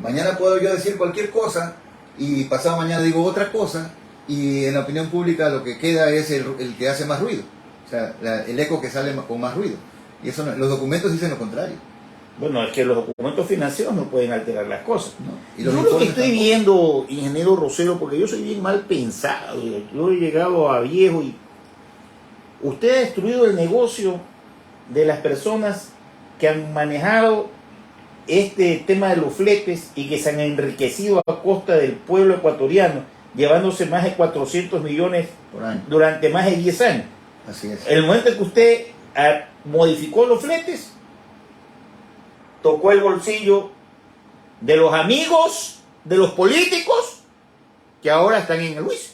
Mañana puedo yo decir cualquier cosa y pasado mañana digo otra cosa, y en la opinión pública lo que queda es el que hace más ruido. O sea, el eco que sale con más ruido. Y eso los documentos dicen lo contrario. Bueno, es que los documentos financieros no pueden alterar las cosas. ¿No? Y los Yo lo que informes estoy tampoco. viendo, ingeniero Rosero, porque yo soy bien mal pensado, yo he llegado a viejo y usted ha destruido el negocio de las personas que han manejado este tema de los fletes y que se han enriquecido a costa del pueblo ecuatoriano, llevándose más de 400 millones Por año. durante más de 10 años. Así es. El momento en que usted modificó los fletes, tocó el bolsillo de los amigos, de los políticos, que ahora están en el juicio.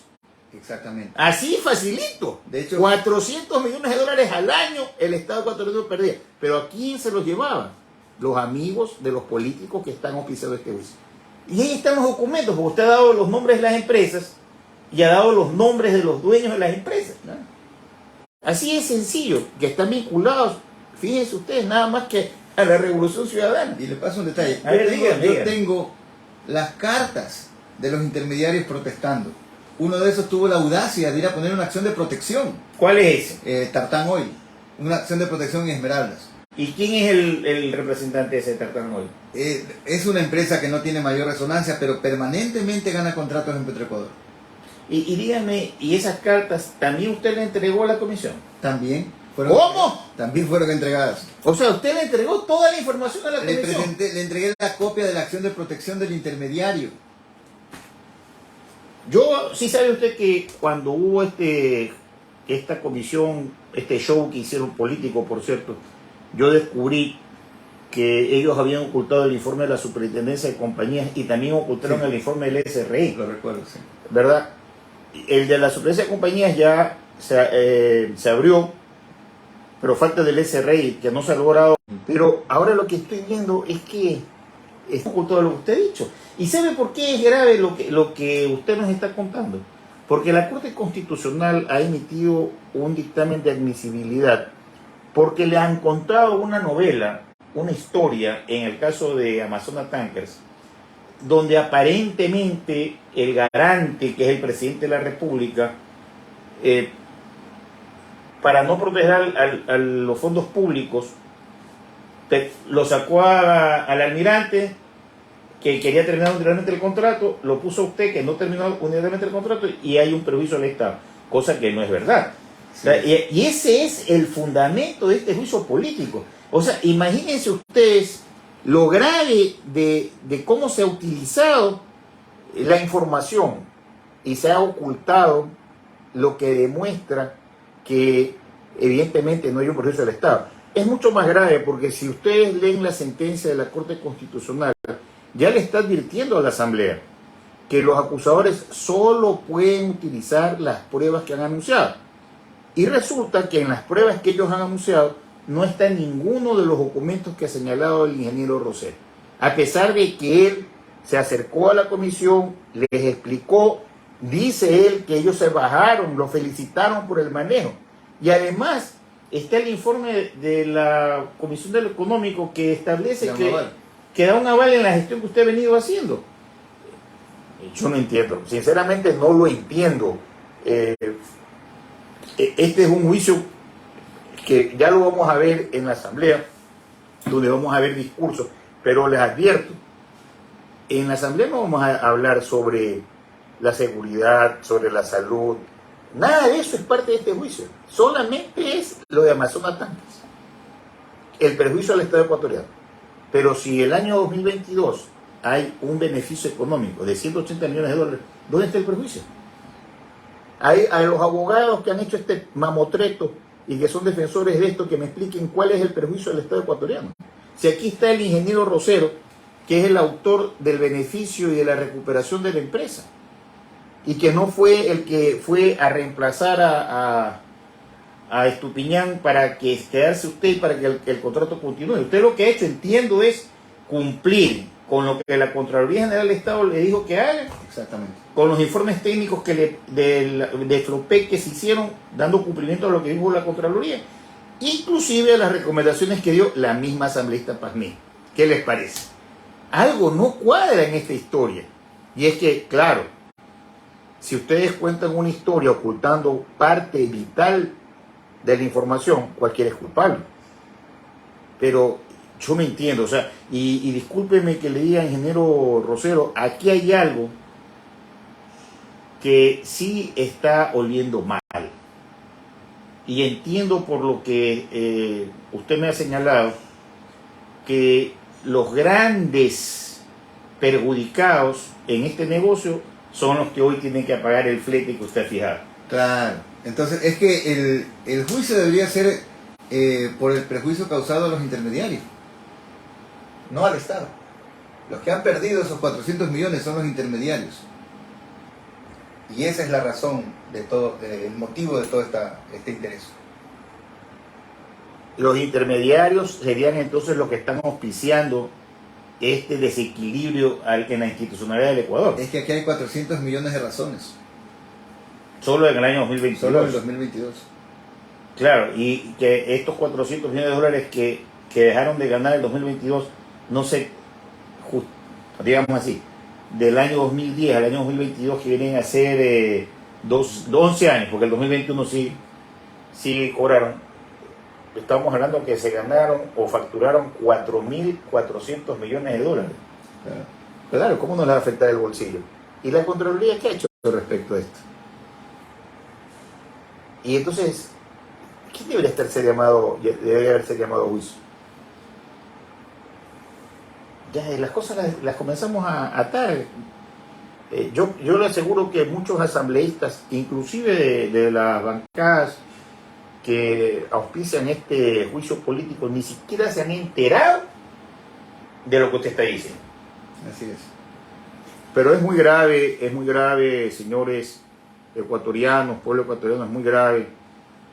Exactamente. Así facilito. De hecho, 400 millones de dólares al año el Estado ecuatoriano perdía. Pero ¿a quién se los llevaba? Los amigos de los políticos que están auspiciando este juicio. Y ahí están los documentos, porque usted ha dado los nombres de las empresas y ha dado los nombres de los dueños de las empresas, ¿no? Así es sencillo, que están vinculados, fíjense ustedes, nada más que a la Revolución Ciudadana. y le paso un detalle. A ver, dígame. Yo tengo las cartas de los intermediarios protestando. Uno de esos tuvo la audacia de ir a poner una acción de protección. ¿Cuál es ese? Tartán Oil. Una acción de protección en Esmeraldas. ¿Y quién es el representante de ese Tartán hoy? Es una empresa que no tiene mayor resonancia, pero permanentemente gana contratos en Petroecuador. Y dígame, ¿y esas cartas también usted le entregó a la comisión? También ¿Cómo? También fueron entregadas. O sea, usted le entregó toda la información a la Le comisión. le entregué la copia de la acción de protección del intermediario. Yo, sí sabe usted que cuando hubo esta comisión, este show que hicieron político, por cierto, yo descubrí que ellos habían ocultado el informe de la Superintendencia de Compañías y también ocultaron Sí. el informe del SRI, Lo recuerdo, sí. ¿verdad? El de la Superintendencia de Compañías ya se abrió, pero falta del SRI, que no se ha logrado. Pero ahora lo que estoy viendo es que está ocultado lo que usted ha dicho. ¿Y sabe por qué es grave lo que usted nos está contando? Porque la Corte Constitucional ha emitido un dictamen de admisibilidad porque le han contado una novela, una historia, en el caso de Amazonas Tankers, donde aparentemente el garante, que es el presidente de la República, para no proteger a los fondos públicos, lo sacó al almirante que quería terminar unilateralmente el contrato, lo puso a usted que no terminó unilateralmente el contrato y hay un perjuicio al Estado, cosa que no es verdad. Sí. O sea, y ese es el fundamento de este juicio político. O sea, imagínense ustedes lo grave de cómo se ha utilizado la información y se ha ocultado, lo que demuestra que evidentemente no hay un perjuicio del Estado. Es mucho más grave porque si ustedes leen la sentencia de la Corte Constitucional, ya le está advirtiendo a la Asamblea que los acusadores solo pueden utilizar las pruebas que han anunciado. Y resulta que en las pruebas que ellos han anunciado no está ninguno de los documentos que ha señalado el ingeniero Rosero. A pesar de que él se acercó a la comisión, les explicó, dice él que ellos se bajaron, lo felicitaron por el manejo. Y además está el informe de la Comisión de lo Económico que establece que da un aval en la gestión que usted ha venido haciendo. Yo no entiendo, sinceramente no lo entiendo. Este es un juicio que ya lo vamos a ver en la Asamblea, donde vamos a ver discursos, pero les advierto en la asamblea no vamos a hablar sobre la seguridad, sobre la salud. Nada de eso es parte de este juicio. Solamente es lo de Amazonas Tankers, el perjuicio al Estado ecuatoriano. Pero si el año 2022 hay un beneficio económico de 180 millones de dólares, ¿dónde está el perjuicio? Hay a los abogados que han hecho este mamotreto y que son defensores de esto, que me expliquen cuál es el perjuicio del Estado ecuatoriano. Si aquí está el ingeniero Rosero, que es el autor del beneficio y de la recuperación de la empresa, y que no fue el que fue a reemplazar a Estupiñán para que quedarse usted y para que el contrato continúe. Usted lo que ha hecho, entiendo, es cumplir con lo que la Contraloría General del Estado le dijo que haga. Exactamente. Con los informes técnicos de FLOPEC que se hicieron, dando cumplimiento a lo que dijo la Contraloría, inclusive a las recomendaciones que dio la misma asambleísta Pazmiño. ¿Qué les parece? Algo no cuadra en esta historia. Y es que, claro, si ustedes cuentan una historia ocultando parte vital de la información, cualquiera es culpable. Pero yo me entiendo, o sea, y discúlpeme que le diga, ingeniero Rosero, aquí hay algo que sí está oliendo mal. Y entiendo por lo que usted me ha señalado que los grandes perjudicados en este negocio son los que hoy tienen que pagar el flete que usted ha fijado. Claro. Entonces, es que el juicio debería ser por el perjuicio causado a los intermediarios, no al Estado. Los que han perdido esos 400 millones son los intermediarios. Y esa es la razón de todo, el motivo de todo este interés. Los intermediarios serían entonces los que están auspiciando este desequilibrio en la institucionalidad del Ecuador. Es que aquí hay 400 millones de razones. Solo en el año 2022. Solo en el 2022. Claro, y que estos 400 millones de dólares que dejaron de ganar el 2022, no sé, digamos así, del año 2010 al año 2022, que vienen a ser 11 años, porque el 2021 sí cobraron. Estamos hablando que se ganaron o facturaron 4.400 millones de dólares. Claro, ¿cómo nos va a afectar el bolsillo? ¿Y la Contraloría qué ha hecho respecto a esto? Y entonces, ¿quién debería debería haberse llamado a juicio? Ya las cosas las comenzamos a atar. Yo le aseguro que muchos asambleístas, inclusive de las bancadas que auspician este juicio político, ni siquiera se han enterado de lo que usted está diciendo. Así es. Pero es muy grave, señores ecuatorianos, pueblo ecuatoriano, es muy grave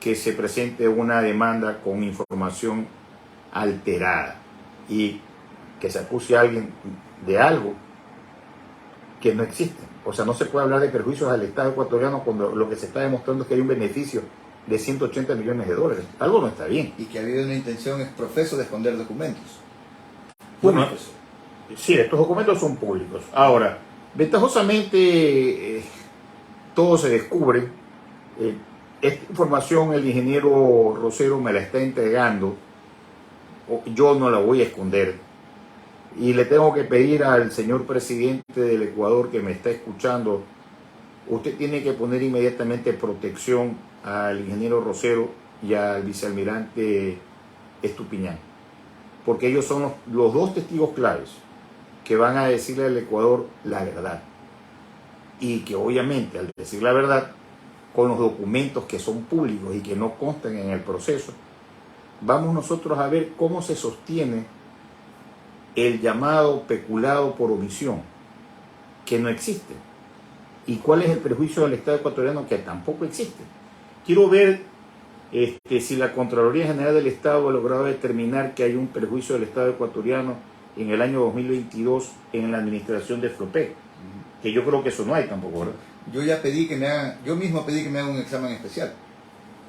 que se presente una demanda con información alterada y que se acuse a alguien de algo que no existe. O sea, no se puede hablar de perjuicios al Estado ecuatoriano cuando lo que se está demostrando es que hay un beneficio de 180 millones de dólares. Algo no está bien. Y que ha habido una intención exprofeso de esconder documentos. Bueno, sí, estos documentos son públicos. Ahora, ventajosamente, todo se descubre. Esta información el ingeniero Rosero me la está entregando. Yo no la voy a esconder. Y le tengo que pedir al señor presidente del Ecuador que me está escuchando, usted tiene que poner inmediatamente protección al ingeniero Rosero y al vicealmirante Estupiñán, porque ellos son los dos testigos claves que van a decirle al Ecuador la verdad, y que obviamente al decir la verdad, con los documentos que son públicos y que no constan en el proceso, vamos nosotros a ver cómo se sostiene el llamado peculado por omisión, que no existe, y cuál es el perjuicio del Estado ecuatoriano, que tampoco existe. Quiero ver si la Contraloría General del Estado ha logrado determinar que hay un perjuicio del Estado ecuatoriano en el año 2022 en la administración de FLOPEC, que yo creo que eso no hay tampoco, ¿verdad? Yo mismo pedí que me hagan un examen especial.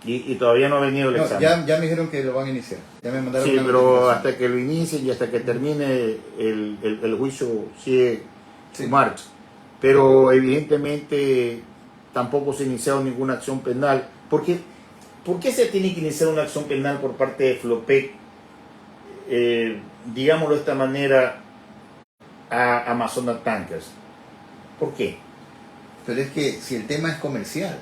Y todavía no ha venido el examen. Ya me dijeron que lo van a iniciar. Ya me mandaron Sí, una pero notificación. hasta que lo inicien y hasta que termine el juicio sigue su marcha. Pero evidentemente tampoco se ha iniciado ninguna acción penal. ¿Por qué se tiene que iniciar una acción penal por parte de FLOPEC? Digámoslo de esta manera, a Amazonas Tankers. ¿Por qué? Pero es que si el tema es comercial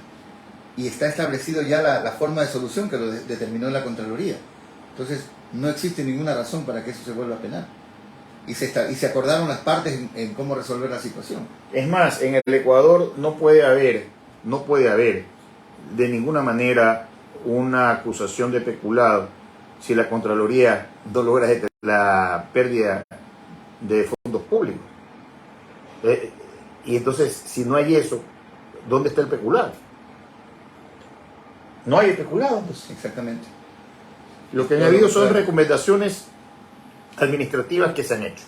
y está establecido ya la forma de solución que lo determinó la Contraloría, entonces no existe ninguna razón para que eso se vuelva penal. Y se acordaron las partes en cómo resolver la situación. Es más, en el Ecuador no puede haber de ninguna manera una acusación de peculado si la Contraloría no logra detectar la pérdida de fondos públicos. Y entonces, si no hay eso, ¿dónde está el peculado? No hay peculado, entonces. Exactamente. Lo que han habido son recomendaciones administrativas que se han hecho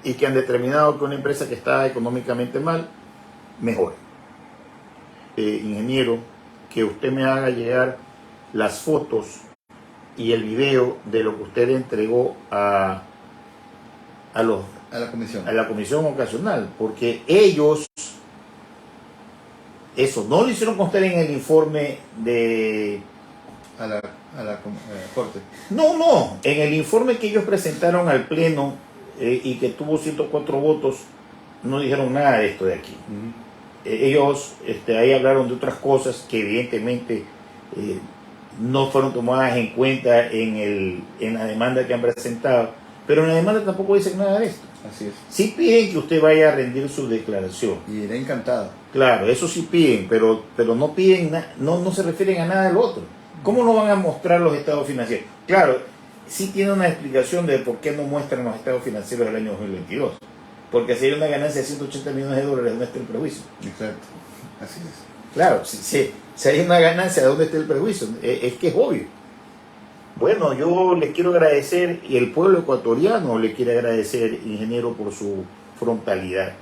y que han determinado que una empresa que está económicamente mal mejore. Ingeniero, que usted me haga llegar las fotos y el video de lo que usted le entregó a la comisión ocasional, porque ellos eso no lo hicieron constar en el informe de a la corte. No, en el informe que ellos presentaron al pleno y que tuvo 104 votos, no dijeron nada de esto de aquí. Ellos ahí hablaron de otras cosas que evidentemente no fueron tomadas en cuenta en la demanda que han presentado, pero en la demanda tampoco dicen nada de esto. Así es. Sí piden que usted vaya a rendir su declaración. Y iré encantado. Claro, eso sí piden, pero no piden, no se refieren a nada del otro. ¿Cómo no van a mostrar los estados financieros? Claro, sí tiene una explicación de por qué no muestran los estados financieros del año 2022. Porque si hay una ganancia de 180 millones de dólares, ¿dónde está el prejuicio? Exacto, así es. Claro, si hay una ganancia, ¿dónde está el prejuicio? Es que es obvio. Bueno, yo le quiero agradecer, y el pueblo ecuatoriano le quiere agradecer, ingeniero, por su frontalidad.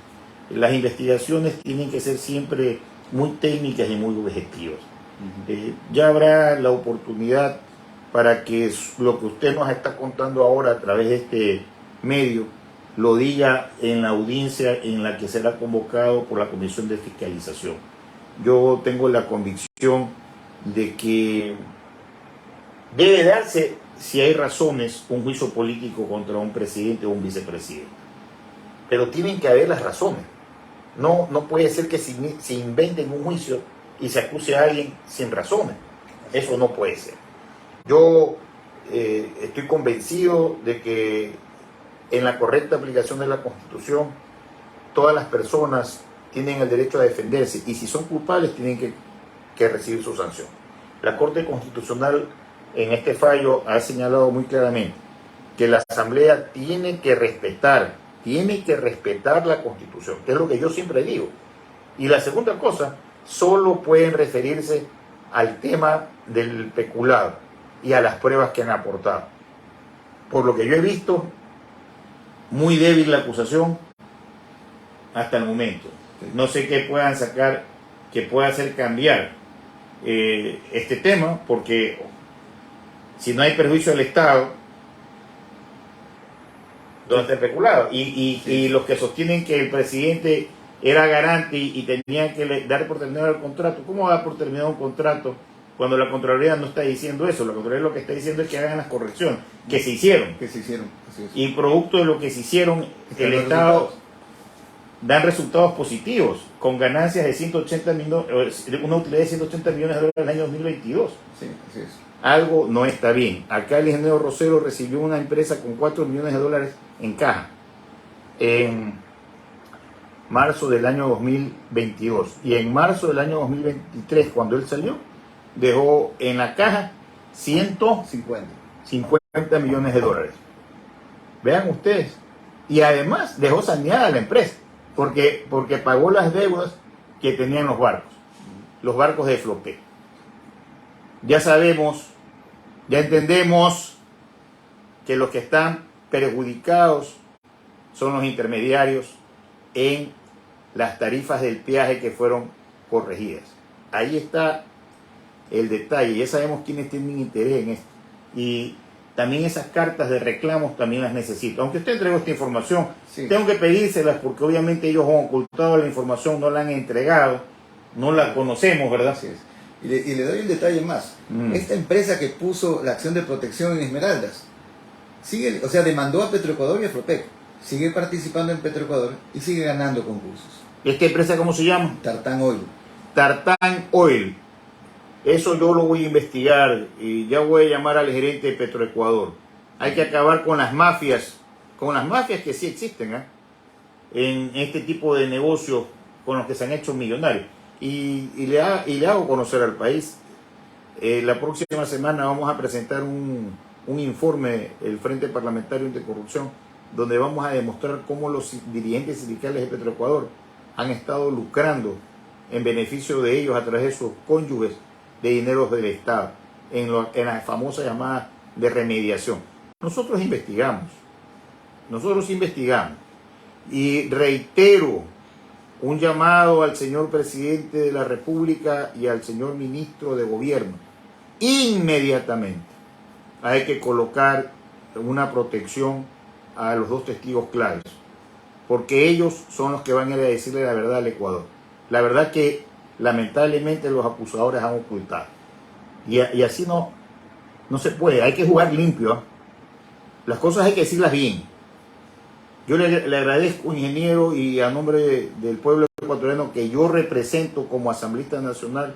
Las investigaciones tienen que ser siempre muy técnicas y muy objetivas. Ya habrá la oportunidad para que lo que usted nos está contando ahora a través de este medio lo diga en la audiencia en la que será convocado por la Comisión de Fiscalización. Yo tengo la convicción de que debe darse, si hay razones, un juicio político contra un presidente o un vicepresidente. Pero tienen que haber las razones. No puede ser que se inventen un juicio y se acuse a alguien sin razones. Eso no puede ser. Yo estoy convencido de que en la correcta aplicación de la Constitución todas las personas tienen el derecho a defenderse y si son culpables tienen que recibir su sanción. La Corte Constitucional en este fallo ha señalado muy claramente que la Asamblea tiene que respetar la Constitución, que es lo que yo siempre digo. Y la segunda cosa, solo pueden referirse al tema del peculado y a las pruebas que han aportado. Por lo que yo he visto, muy débil la acusación hasta el momento. No sé qué puedan sacar que pueda hacer cambiar este tema, porque si no hay perjuicio del Estado, ¿dónde está el peculado? Y los que sostienen que el presidente era garante y tenía que dar por terminado el contrato, ¿cómo va a dar por terminado un contrato cuando la Contraloría no está diciendo eso? La Contraloría lo que está diciendo es que hagan las correcciones, que se hicieron. Así es. Y producto de lo que se hicieron, el Estado dan resultados positivos, con ganancias de 180 millones, una utilidad de 180 millones de dólares en el año 2022. Sí, así es. Algo no está bien. Acá el ingeniero Rosero recibió una empresa con 4 millones de dólares en caja en marzo del año 2022. Y en marzo del año 2023, cuando él salió, dejó en la caja 150 millones de dólares. Vean ustedes. Y además dejó saneada la empresa, porque pagó las deudas que tenían los barcos de flote. Ya sabemos, ya entendemos que los que están perjudicados son los intermediarios en las tarifas del peaje que fueron corregidas. Ahí está el detalle, ya sabemos quiénes tienen interés en esto. Y también esas cartas de reclamos también las necesito. Aunque usted entregó esta información, sí, tengo que pedírselas porque obviamente ellos han ocultado la información, no la han entregado, no la conocemos, ¿verdad? Así es. Y le doy un detalle más. Esta empresa que puso la acción de protección en Esmeraldas, demandó a Petroecuador y a Flopec. sigue participando en Petroecuador y sigue ganando concursos. ¿Esta empresa cómo se llama? Tartán Oil. Tartán Oil. Eso yo lo voy a investigar y ya voy a llamar al gerente de Petroecuador. Hay que acabar con las mafias que sí existen, ¿eh?, en este tipo de negocios con los que se han hecho millonarios. Y le hago conocer al país. La próxima semana vamos a presentar un informe, el Frente Parlamentario Anticorrupción, donde vamos a demostrar cómo los dirigentes sindicales de Petroecuador han estado lucrando en beneficio de ellos a través de sus cónyuges de dineros del Estado, en la famosa llamada de remediación. Nosotros investigamos y reitero un llamado al señor presidente de la República y al señor ministro de Gobierno. Inmediatamente hay que colocar una protección a los dos testigos claves, porque ellos son los que van a ir a decirle la verdad al Ecuador. La verdad que lamentablemente los acusadores han ocultado. Y así no se puede, hay que jugar limpio, ¿eh? Las cosas hay que decirlas bien. Yo le agradezco, ingeniero, y a nombre del pueblo ecuatoriano que yo represento como asambleísta nacional,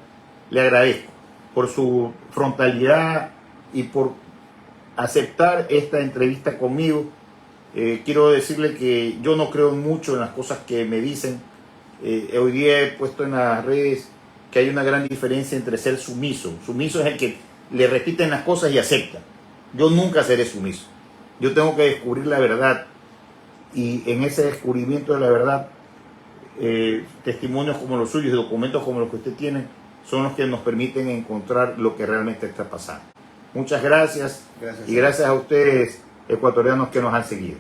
le agradezco por su frontalidad y por aceptar esta entrevista conmigo. Quiero decirle que yo no creo mucho en las cosas que me dicen. Hoy día he puesto en las redes que hay una gran diferencia entre ser sumiso. Sumiso es el que le repiten las cosas y acepta. Yo nunca seré sumiso. Yo tengo que descubrir la verdad. Y en ese descubrimiento de la verdad, testimonios como los suyos y documentos como los que usted tiene son los que nos permiten encontrar lo que realmente está pasando. Muchas gracias. Y gracias a ustedes, ecuatorianos, que nos han seguido.